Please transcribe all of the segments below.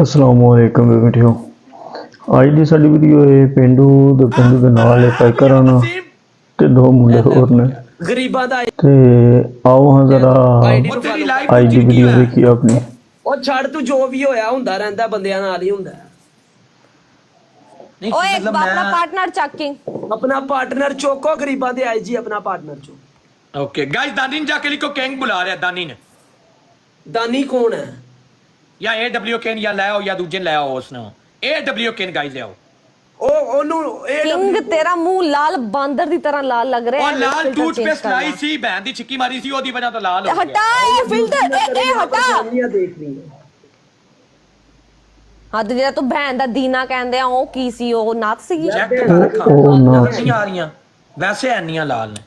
असलामुअलैकुम बेटियों। आज की साडी वीडियो है पेंडू ਦੇ ਨਾਲ ਇੱਕ ਘਰਾਂ ਨਾਲ ਤੇ ਦੋ ਮੁੰਡੇ ਹੋਰ ਨੇ ਗਰੀਬਾਂ ਦਾ ਤੇ ਆਓ ਹਾਂ ਜ਼ਰਾ ਅੱਜ ਦੀ ਵੀਡੀਓ ਵੇਖੀਏ ਆਪਣੀ। ਉਹ ਛੱਡ ਤੂੰ ਜੋ ਵੀ ਹੋਇਆ ਹੁੰਦਾ ਰਹਿੰਦਾ ਬੰਦਿਆਂ ਨਾਲ ਹੀ ਹੁੰਦਾ। ओए एक अपना पार्टनर चेकिंग अपना पार्टनर चोको गरीबां दे आईजी अपना पार्टनर चो। ओके गाइस दानी ने जाके लिखो कैंग बुला रहा है दानी ने। दानी कौन है? या एडब्ल्यू केन या ले आओ या दूजे ले आओ उसने एडब्ल्यू केन गाइस ले आओ। ओ ओनू किंग तेरा मुंह लाल बांदर दी तरह लाल लग रहा है। और लाल टूथपेस्ट लाई सी बहन दी छिक्की मारी सी ओदी वजह तो लाल हो गया। हटा ये फिल्टर ए हटा देख रही है। हाँ तो जेड़ा तू बहन दा दीना कहंदे आ ओ की सी ओ नाथ सी चेक कर रखा नहीं आ रही वैसे एनियां लाल ने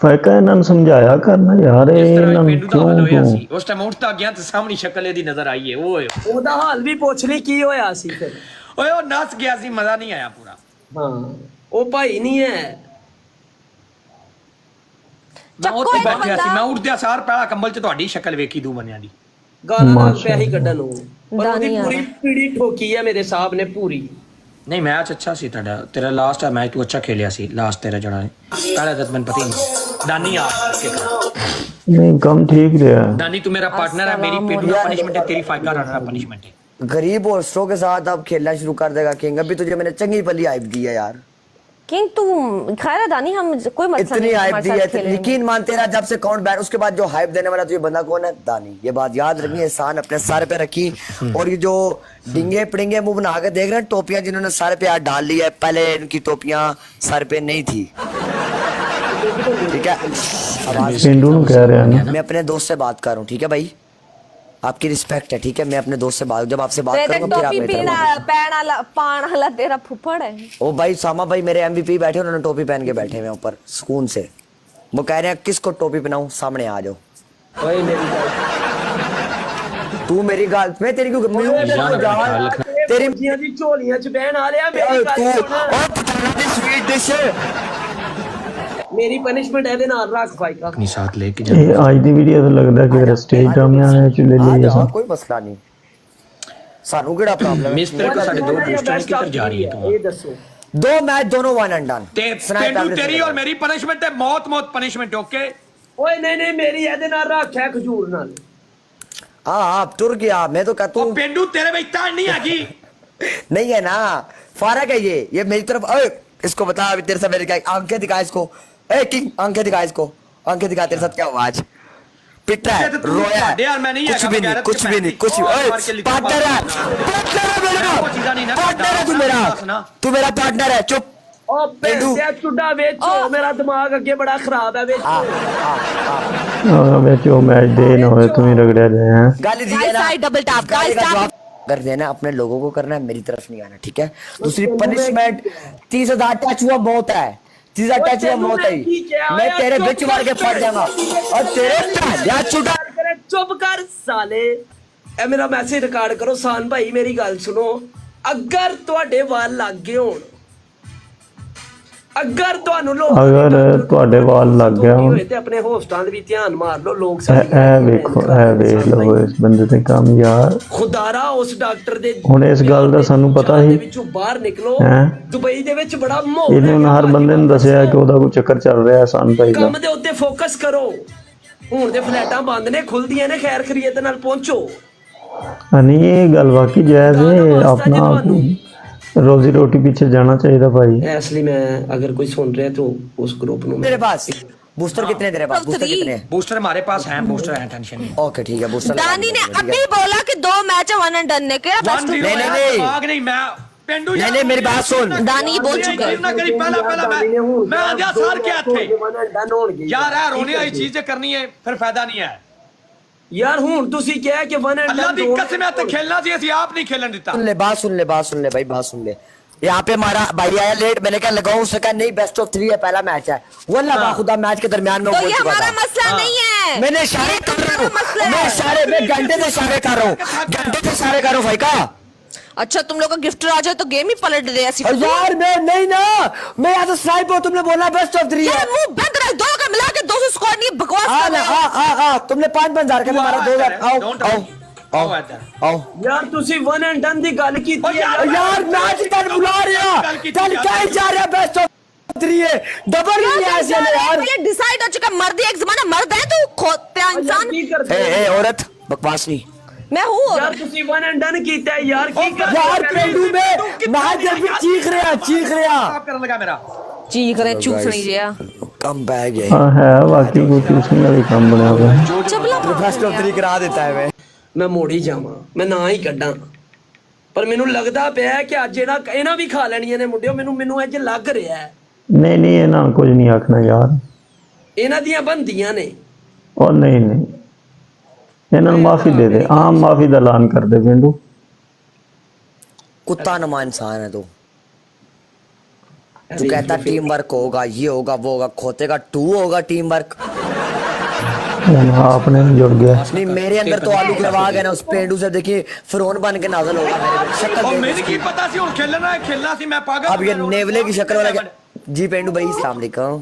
ਫੈਕਾ ਇਹਨਾਂ ਨੂੰ ਸਮਝਾਇਆ ਕਰਨਾ ਯਾਰ ਇਹਨਾਂ ਨੂੰ ਕਿਉਂ ਉਸ ਟਾਈਮ ਉੱਠਦਾ ਗਿਆ ਤੇ ਸਾਹਮਣੀ ਸ਼ਕਲ ਇਹਦੀ ਨਜ਼ਰ ਆਈ ਹੈ ਓਏ ਉਹਦਾ ਹਾਲ ਵੀ ਪੁੱਛ ਲਈ ਕੀ ਹੋਇਆ ਸੀ ਫਿਰ। ਓਏ ਉਹ ਨੱਸ ਗਿਆ ਸੀ ਮਜ਼ਾ ਨਹੀਂ ਆਇਆ ਪੂਰਾ। ਹਾਂ ਉਹ ਭਾਈ ਨਹੀਂ ਹੈ ਮੈਂ ਉੱਥੇ ਬੈਠਿਆ ਸੀ ਮੈਂ ਉੱਠਦਿਆ ਸਾਰ ਪਹਿਲਾ ਕੰਬਲ 'ਚ ਤੁਹਾਡੀ ਸ਼ਕਲ ਵੇਖੀ ਦੂ ਬੰਨਿਆਂ ਦੀ ਗਾਲਾਂ ਨਾਲ ਪਿਆ ਹੀ ਕੱਢਣ ਨੂੰ ਪਰ ਉਹਦੀ ਪੂਰੀ ਪੀੜੀ ਠੋਕੀ ਹੈ ਮੇਰੇ ਸਾਹਿਬ ਨੇ ਪੂਰੀ। नहीं मैच अच्छा सी तेरा लास्ट मैच तू अच्छा खेलिया सी लास्ट तेरा जड़ा पहले तो मैंने पता ही नहीं दानी नहीं कम ठीक रहा। दानी तू मेरा पार्टनर है मेरी पेडू पनिशमेंट है तेरी फाइका रहा पनिशमेंट है। गरीब और स्ट्रो के साथ अब खेलना शुरू कर देगा किंग। अभी तुझे मैंने चंगी पली हाइप दी है यार। किंग तू खैर दानी हम कोई मसला इतनी हाइप दी है यकीन मान तेरा जब से काउंट बैन उसके बाद जो हाइप देने वाला तुझे बंदा कौन है? दानी। ये बात याद रखनी एहसान अपने सर पे रखी। और ये जो डिंगे पिड़िंगे मुंह बना के देख रहे हैं टोपियां जिन्होंने सर पे हाथ डाल लिया है पहले इनकी टोपियां सर पे नहीं थी ठीक है। कह रहे हैं मैं अपने दोस्त से बात कर रहा हूँ ठीक है भाई आपकी रिस्पेक्ट है ठीक है। मैं अपने दोस्त से बात जब आपसे बात करूंगा फिर आप टोपी पीना पैन वाला पान वाला तेरा फुफड़ है। ओ भाई सामा भाई मेरे एमवीपी बैठे उन्होंने टोपी पहन के बैठे हुए ऊपर सुकून से। वो कह रहे हैं किसको टोपी पहनाऊं सामने आ जाओ। ओए मेरी गाल तू मेरी गाल मैं तेरी क्यों तेरी दी झोलियां च बहन आ रहा मेरी गाल तू स्वीट डिश मेरी पनिशमेंट है दे नाल रख भाई का अपनी साथ लेके जा। ये आज दी वीडियो तो लगदा कि स्टेज ड्रामे आने च ले लिया सा कोई मसला नहीं सानू केड़ा प्रॉब्लम है। मिस्टर को साडे दो बूस्टर किधर जा रही है तुम ये दसो दो मैच दोनों वन एंड डन पेडू तेरी और मेरी पनिशमेंट है मौत मौत पनिशमेंट ओके। ओए नहीं मेरी है दे नाल रख है खजूर नाल। हां तुर गया मैं तो कहता हूं पेडू तेरे में इतना नहीं आगी नहीं है ना फर्क है ये मेरी तरफ। ओए इसको बता अभी तेरे से मेरे क्या आंखें दिखा इसको। ए किंग आंखें दिखा इसको आंखें दिखा तेरे साथ क्या हुआ आज पिटा है रोया कुछ भी नहीं कुछ भी नहीं कुछ पार्टनर है तू मेरा पार्टनर है चुप। ओ पैसे चुड़ा वेचो मेरा दिमाग अगे बड़ा खराब है वेचो मैच दे ना होए तुम ही रगड़े दे हैं गाली दी है ना डबल टैप कर देना अपने लोगों को करना है मेरी तरफ नहीं आना ठीक है। दूसरी पनिशमेंट 30,000 टच हुआ बहुत है 30,000 टच हुआ बहुत है मैं तेरे बिच मार के फट जाऊंगा और तेरे या छुटा चुप कर साले। ए मेरा मैसेज रिकॉर्ड करो सान भाई मेरी गल सुनो अगर ਤੁਹਾਡੇ ਵਾਲ ਲੱਗ ਗਏ ਹੋਣ अगर ਤੁਹਾਨੂੰ ਲੋਕ अगर ਤੁਹਾਡੇ ਵਾਲ ਲੱਗ ਗਿਆ ਹੋਣ ਤੇ ਆਪਣੇ ਹੋਸਟਾਂ ਦੇ ਵੀ ਧਿਆਨ ਮਾਰ ਲਓ ਲੋਕ ਇਹ ਵੇਖੋ ਇਹ ਵੇਖ ਲਓ ਇਸ ਬੰਦੇ ਤੇ ਕੰਮ ਯਾਰ ਖੁਦਾਰਾ ਉਸ ਡਾਕਟਰ ਦੇ ਹੁਣ ਇਸ ਗੱਲ ਦਾ ਸਾਨੂੰ ਪਤਾ ਸੀ ਵਿੱਚੋਂ ਬਾਹਰ ਨਿਕਲੋ ਹੈ ਦੁਬਈ ਦੇ ਵਿੱਚ ਬੜਾ ਮਾਹੌਲ ਇਹਨੂੰ ਹਰ ਬੰਦੇ ਨੂੰ ਦੱਸਿਆ ਕਿ ਉਹਦਾ ਕੋਈ ਚੱਕਰ ਚੱਲ ਰਿਹਾ ਸਾਨ ਭਾਈ ਦਾ ਕੰਮ ਦੇ ਉੱਤੇ ਫੋਕਸ ਕਰੋ। ਹੁਣ ਦੇ ਫਲੈਟਾਂ ਬੰਦ ਨੇ ਖੁੱਲਦੀਆਂ ਨੇ ਖੈਰ ਖਰੀਅਤ ਨਾਲ ਪਹੁੰਚੋ। नहीं ये गल वाकई जायज है अपना रोजी रोटी पीछे जाना चाहिए भाई। इसलिए मैं अगर कोई सुन रहा है तो उस ग्रुप नु तेरे पास बूस्टर कितने तेरे पास बूस्टर कितने हैं? बूस्टर हमारे पास हैं बूस्टर हैं टेंशन नहीं ओके ठीक है बूस्टर दानी ने अभी बोला कि 2 मैच वन एंड डन ने केड़ा बेस्ट नहीं भाग नहीं मैं पेंडू नहीं मेरी बात सुन दानी बोल चुका है ना करी पहला मैं आजा सार के थे यार रोने वाली चीज करनी है फिर फायदा नहीं है यार हूं तुसी क्या है कि वन एंड अल्लाह दी कसम है खेलना सी ਅਸੀਂ ਆਪ नहीं खेलन देता। सुन ले बात सुन ले भाई बात सुन ले। यहाँ पे हमारा भाई आया लेट मैंने क्या लगाऊं उसने कहा नहीं बेस्ट ऑफ 3 है पहला मैच है वल्लाह खुदा मैच के दरमियान में तो बोल ये चुका हमारा था मसला नहीं है मैंने इशारे कर रहा हूं मैं घंटे से इशारे कर रहा हूं घंटे से इशारे कर रहा हूं भाई का। अच्छा तुम लोग का गिफ्टर आ जाए तो गेम ही पलट दे ऐसी यार मैं नहीं ना मैं यहाँ तो स्नाइपर हूं तुमने बोला बेस्ट ऑफ 3 यार मुंह बंद रख दो मिला के 200 स्कोर नहीं बकवास कर रहे हो। तुमने 5,000 का मारा 2,000 आओ आओ इधर आओ यार ਤੁਸੀਂ ਵਨ ਐਂਡ ਡਨ ਦੀ ਗੱਲ ਕੀਤੀ ਹੈ ओ यार मैच डन बुला रहा चल कहीं जा रहा बेस्ट ऑफ 3 है डबल नहीं ऐसे ले यार ये डिसाइड हो चुका मर्द एक जमाना मर्द है तू खोता इंसान ਕੀ ਕਰਦੇ ए औरत बकवास नहीं मैं हूँ ਯਾਰ ਤੁਸੀਂ ਵਨ ਐਂਡ ਡਨ ਕੀਤਾ ਹੈ ਯਾਰ ਕੀ ਕਰਦੇ यार पेंडू में महाजन भी चीख रहा साफ करने लगा मेरा चीख रहे चूस नहीं जिया कम बैग है ਹਾਂ ਹੈ ਵਾਕਈ ਕੋਈ ਟਿਊਸ਼ਨ ਦਾ ਵੀ ਕੰਮ ਬਣਿਆ ਹੋਇਆ ਹੈ। चबला बेस्ट ऑफ 3 करा देता है मैं ਮੈਂ ਮੋੜੀ ਜਾਵਾਂ ਮੈਂ ਨਾ ਹੀ ਕੱਢਾਂ ਪਰ ਮੈਨੂੰ ਲੱਗਦਾ ਪਿਆ ਹੈ ਕਿ ਅੱਜ ਇਹਨਾਂ ਵੀ ਖਾ ਲੈਣੀਆਂ ਨੇ ਮੁੰਡਿਓ ਮੈਨੂੰ ਅੱਜ ਲੱਗ ਰਿਹਾ ਹੈ ਨਹੀਂ ਨਹੀਂ ਇਹਨਾਂ ਨੂੰ ਕੁਝ ਨਹੀਂ ਆਖਣਾ ਯਾਰ ਇਹਨਾਂ ਦੀਆਂ ਬੰਦੀਆਂ ਨੇ ਉਹ ਨਹੀਂ ਨਹੀਂ ਇਹਨਾਂ ਨੂੰ ਮਾਫੀ ਦੇ ਦੇ ਆਮ ਮਾਫੀ ਦਾ ਐਲਾਨ ਕਰ ਦੇ ਪਿੰਡੂ कुत्ता नुमा इंसान है तू कहता टीम वर्क होगा ये होगा वो होगा खोते का 2 होगा टीम वर्क आपने जुड़ गया नहीं मेरे अंदर तो आलू करवा गया ना उस पेंडू से देखिए फिरौन बन के नाज़िल होगा मेरे पे शक्ल और देख मेरी की पता सी हुन खेलना सी मैं पागल अब ये नेवले की शक्ल वाला जी पेंडू भाई अस्सलाम वालेकुम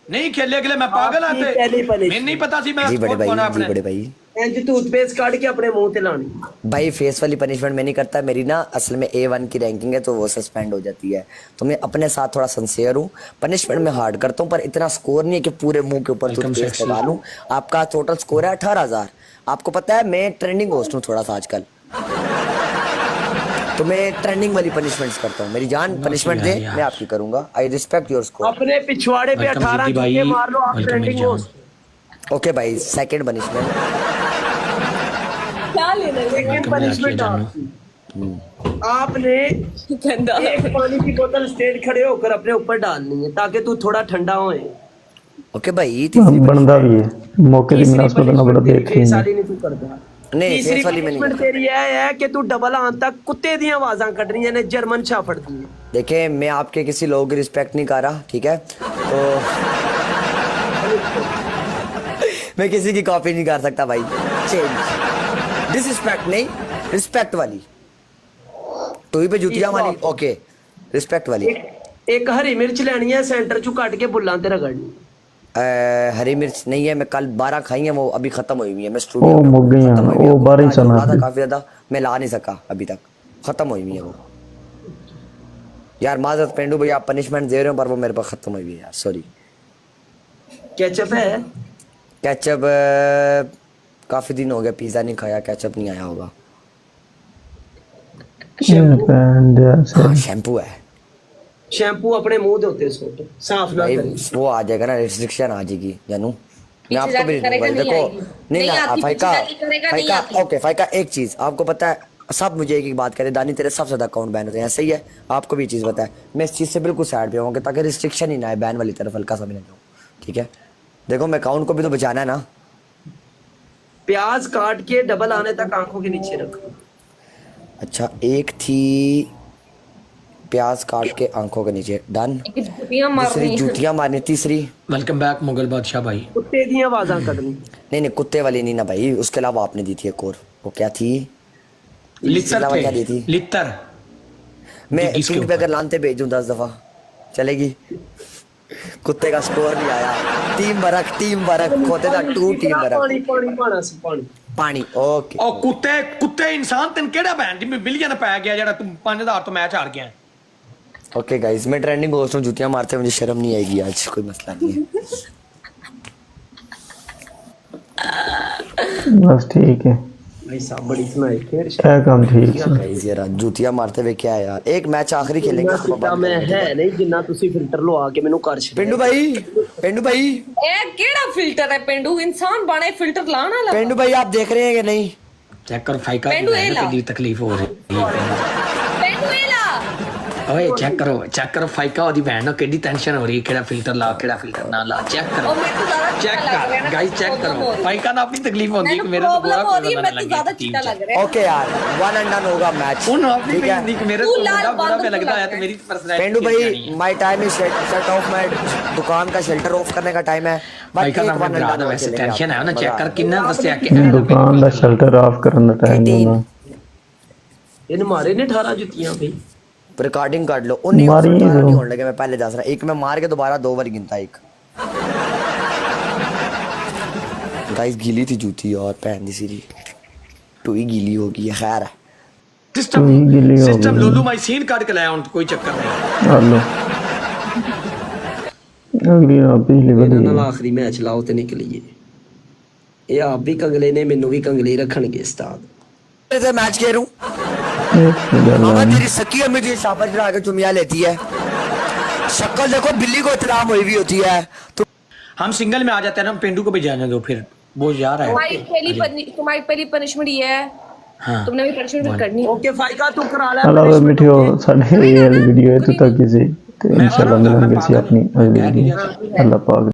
नहीं खेलने के लिए मैं पागल आपकी आते पहली पनिश। मैं नहीं पता सी मैं जी बड़े कौन भाई है जी अपने बड़े भाई ਇੰਜ ਟੂਥਪੇਸਟ ਕੱਢ ਕੇ ਆਪਣੇ ਮੂੰਹ ਤੇ ਲਾਣੀ भाई फेस वाली पनिशमेंट मैं नहीं करता मेरी ना असल में A1 की रैंकिंग है तो वो सस्पेंड हो जाती है तो मैं अपने साथ थोड़ा सिंसियर हूँ पनिशमेंट में हार्ड करता हूँ पर इतना स्कोर नहीं है कि पूरे मुंह के ऊपर टूथपेस्ट लगा लूँ आपका टोटल स्कोर है 18,000 आपको पता है मैं ट्रेंडिंग होस्ट हूँ थोड़ा सा आजकल तो मैं ट्रेंडिंग वाली पनिशमेंट्स करता हूँ मेरी जान पनिशमेंट दे मैं आपकी करूंगा आई रिस्पेक्ट योर स्कोर अपने पिछवाड़े पे 18 चुके मार लो आप ट्रेंडिंग होस्ट ओके भाई सेकंड पनिशमेंट क्या लेना सेकंड पनिशमेंट आपने गंदा एक पानी की बोतल स्ट्रेट खड़े होकर अपने ऊपर डालनी है ताकि तू थोड़ा ठंडा होए ओके भाई तीसरी बनता भी है मौके की मुनासबत ना बड़ा देख फेस वाली नहीं तू करदा नहीं तीसरी फेस वाली में नहीं punishment तेरी है कि तू डबल आन तक कुत्ते दी आवाज़ां कढनियां ने जर्मन शाफड़ दी देखिए मैं आपके किसी लोगों की रिस्पेक्ट नहीं कर रहा ठीक है तो मैं किसी की कॉपी नहीं कर सकता भाई चेंज डिसरिस्पेक्ट नहीं रिस्पेक्ट वाली तो ही पे जुतियां वाली ओके रिस्पेक्ट वाली एक हरी मिर्च लेनी है सेंटर चू काट के बुल्लां ते रगड़नी हरी मिर्च नहीं है मैं कल 12 खाई है वो अभी खत्म हुई हुई है मैं ओ स्टूडियो में मुक गई हैं, खत्म हुई ओ है। 12 आज चला उड़ा था है। काफी ज्यादा मैं ला नहीं सका अभी तक खत्म हुई हुई है वो यार माजरत पेंडू भैया आप पनिशमेंट दे रहे हो पर वो मेरे पास खत्म हुई हुई है यार सॉरी केचप है केचप काफी दिन हो गया पिज्जा नहीं खाया केचप नहीं आया होगा हाँ शैम्पू है शैम्पू अपने मुंह दे होते सोट साफ ना भाई करें वो आ जाएगा ना रिस्ट्रिक्शन आ जाएगी जानू मैं पीछे आपको भी जाके करेगा, देखो नहीं आएगी। नहीं नहीं ना आती, फाइका पीछे जाके करेगा, नहीं फाइका आती। ओके फाइका एक चीज आपको पता है सब मुझे एक बात करे दानी तेरे सबसे ज्यादा अकाउंट बैन होते हैं सही है आपको भी ये चीज पता है मैं इस चीज से बिल्कुल साइड पे हूँ ताकि रिस्ट्रिक्शन ही ना आए बैन वाली तरफ हल्का सा भी ना जाऊँ ठीक है देखो मैं अकाउंट को भी तो बचाना है ना प्याज काट के डबल आने तक आंखों के नीचे रखो अच्छा एक थी प्याज काट के आंखों के नीचे डन जुतियां मार दूसरी रही हैं। जूतियां मारनी तीसरी वेलकम बैक मुगल बादशाह भाई कुत्ते दी आवाज़ां कढनी नहीं कुत्ते वाली नहीं ना भाई उसके अलावा आपने दी थी एक और वो क्या थी इसके लित्तर अलावा क्या दी थे थी लित्तर मैं किसके फील्ड पे ऊपर? अगर लानते भेज दूं 10 दफा चलेगी कुत्ते का स्कोर नहीं आया टीम वर्क खोते का 2 टीम वर्क पानी पानी पाना सी पानी पानी ओके ਉਹ ਕੁੱਤੇ ਇਨਸਾਨ ਤੈਨੂੰ ਕਿਹੜਾ ਬੈਨ ਜਿਵੇਂ ਬਿਲੀਅਨ ਪੈ ਗਿਆ ਜਿਹੜਾ ਤੂੰ 5000 ਤੋਂ ਮੈਚ ਹਾਰ ਗਿਆ ओके गाइस मैं ट्रेंडिंग होस्ट हूं जूतियां मारते मुझे शर्म नहीं आएगी आज कोई मसला नहीं है बस ठीक है भाई साहब बड़ी सुनाई फिर क्या काम ठीक है गाइस यार जूतियां मारते हुए क्या है यार एक मैच आखिरी खेलेंगे उसके सीधा बाद मैं है नहीं जिन्ना ਤੁਸੀਂ ਫਿਲਟਰ ਲਵਾ ਕੇ ਮੈਨੂੰ ਕਰ ਛੱਡਿਆ पेंडू भाई ए केड़ा फिल्टर है पेंडू इंसान बने फिल्टर लाना लगा पेंडू भाई आप देख रहे हैं कि नहीं ਚੈੱਕ ਕਰ ਫਾਈਕਾ पेंडू ए ला ਕਿੰਨੀ ਤਕਲੀਫ ਹੋ ਰਹੀ पेंडू ए ला ਓਏ ਚੈੱਕ ਕਰੋ ਫਾਈਕਾ ਉਹਦੀ ਭੈਣ ਨੂੰ ਕਿੰਨੀ ਟੈਨਸ਼ਨ ਹੋ ਰਹੀ ਹੈ ਕਿਹੜਾ ਫਿਲਟਰ ਲਾ ਕਿਹੜਾ ਫਿਲਟਰ ਨਾ ਲਾ ਚੈੱਕ ਕਰੋ और मैं तो ज्यादा चेक चिट्टा लग रहा है कर ना, गाइस चेक problem हो करो रही है। फाइका ना अपनी तकलीफ होती है मैंने कि मेरे तो प्रॉब्लम बुरा हो रही है कोई मैं बंदा तो लग ज्यादा गया टीम चिट्टा च लग रहा है ओके यार वन एंड डन होगा मैच उन अपनी ठीक है नहीं कि मेरे तू को लाल बुरा बुरा पे बांदर लगता को है तो मेरी पर्सनालिटी पेंडू भाई my time is shut off my दुकान का शेल्टर ऑफ करने का टाइम है फाइका ना अपने भरा दा वैसे टेंशन है ना चेक कर कितना दसया कि दुकान का शेल्टर ऑफ करने का टाइम होना ਇਹਨ ਮਾਰੇ ਨੇ 18 ਜੁੱਤੀਆਂ ਬਈ रिकॉर्डिंग कर लो उन्हीं मारी नहीं दो। होने लगे मैं पहले दस रहा एक में मार के दोबारा 2 बार गिनता एक गाइस गीली थी जूती और पहन दी सीरी टू ही गीली होगी है खैर है सिस्टम तू ही गिली हो सिस्टम गई। लोलू माई सीन काट के लाया हूं कोई चक्कर नहीं हेलो अगली ना पिछली ਇਹਨਾਂ बड़ी ਨਾਲ ਆਖਰੀ ਮੈਚ ਲਾਓ ਤੇ ਨਿਕਲੀਏ ਇਹ ਆਪ ਵੀ ਕੰਗਲੇ ਨੇ ਮੈਨੂੰ ਵੀ ਕੰਗਲੇ ਰੱਖਣਗੇ ਉਸਤਾਦ से मैच खेल रहा एक मामा तेरी सकी अम्मी तुझे शाबाश चढ़ा के चुमिया लेती है शक्ल देखो बिल्ली को इतराम हुई भी होती है तो हम सिंगल में आ जाते हैं ना पेंडू को भी जाने दो फिर वो जा रहा है तुम्हारी पहली पनिशमेंट ये है हाँ तुमने भी पनिशमेंट करनी है ਓਕੇ ਫਾਇਕਾ ਤੂੰ ਕਰਾ ਲੈ अलावा मिठियो साढ़े ये वाली वीडियो है तो तक किसी तो इंशाल्लाह मिलेंगे सी अपनी अगली वीडियो अल्लाह पाक